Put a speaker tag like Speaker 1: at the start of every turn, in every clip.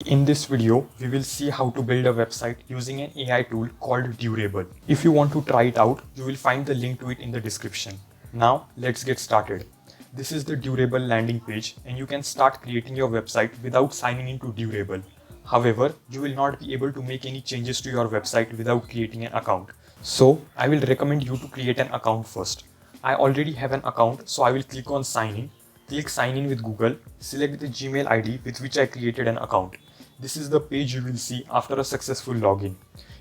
Speaker 1: In this video, we will see how to build a website using an AI tool called Durable. If you want to try it out, you will find the link to it in the description. Now, let's get started. This is the Durable landing page and you can start creating your website without signing into Durable. However, you will not be able to make any changes to your website without creating an account. So, I will recommend you to create an account first. I already have an account, so I will click on sign in. Click sign in with Google, select the Gmail ID with which I created an account. This is the page you will see after a successful login.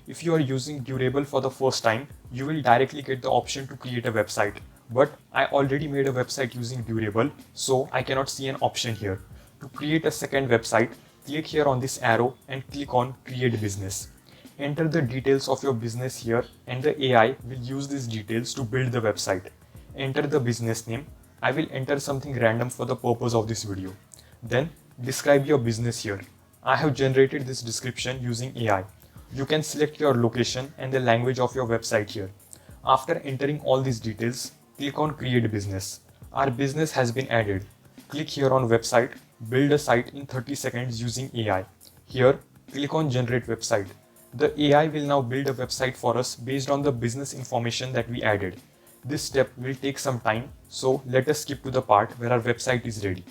Speaker 1: If you are using Durable for the first time, you will directly get the option to create a website. But I already made a website using Durable, so I cannot see an option here. To create a second website, click here on this arrow and click on Create Business. Enter the details of your business here and the AI will use these details to build the website. Enter the business name. I will enter something random for the purpose of this video. Then describe your business here. I have generated this description using AI. You can select your location and the language of your website here. After entering all these details, click on Create Business. Our business has been added. Click here on Website, build a site in 30 seconds using AI. Here, click on Generate Website. The AI will now build a website for us based on the business information that we added. This step will take some time, so let us skip to the part where our website is ready.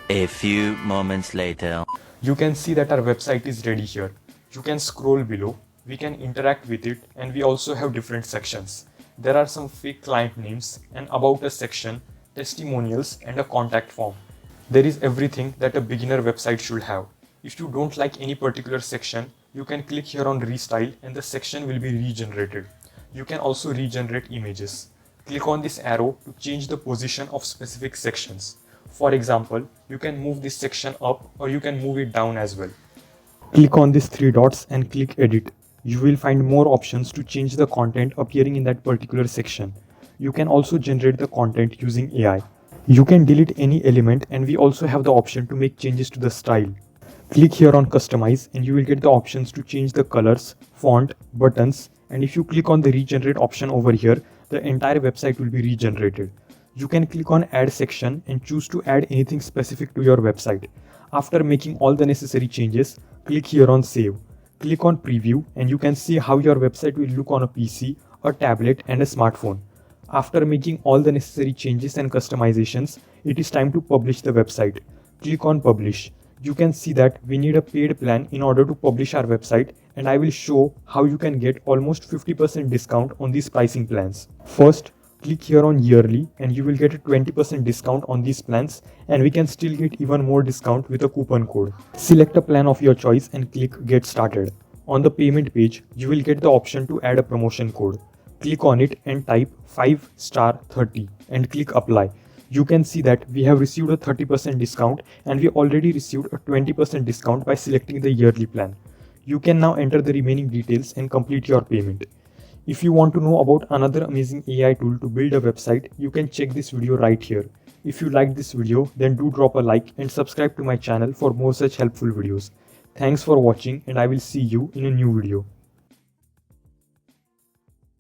Speaker 2: A few moments later.
Speaker 1: You can see that our website is ready here. You can scroll below, we can interact with it, and we also have different sections. There are some fake client names, an about us section, testimonials, and a contact form. There is everything that a beginner website should have. If you don't like any particular section, you can click here on Restyle and the section will be regenerated. You can also regenerate images. Click on this arrow to change the position of specific sections. For example, you can move this section up or you can move it down as well. Click on these three dots and click Edit. You will find more options to change the content appearing in that particular section. You can also generate the content using AI. You can delete any element and we also have the option to make changes to the style. Click here on Customize and you will get the options to change the colors, font, buttons, and if you click on the Regenerate option over here, the entire website will be regenerated. You can click on Add section and choose to add anything specific to your website. After making all the necessary changes, click here on Save. Click on Preview and you can see how your website will look on a PC, a tablet and a smartphone. After making all the necessary changes and customizations, it is time to publish the website. Click on Publish. You can see that we need a paid plan in order to publish our website, and I will show how you can get almost 50% discount on these pricing plans. First, click here on Yearly and you will get a 20% discount on these plans, and we can still get even more discount with a coupon code. Select a plan of your choice and click Get Started. On the payment page, you will get the option to add a promotion code. Click on it and type 5*30 and click Apply. You can see that we have received a 30% discount and we already received a 20% discount by selecting the yearly plan. You can now enter the remaining details and complete your payment. If you want to know about another amazing AI tool to build a website, you can check this video right here. If you liked this video, then do drop a like and subscribe to my channel for more such helpful videos. Thanks for watching and I will see you in a new video.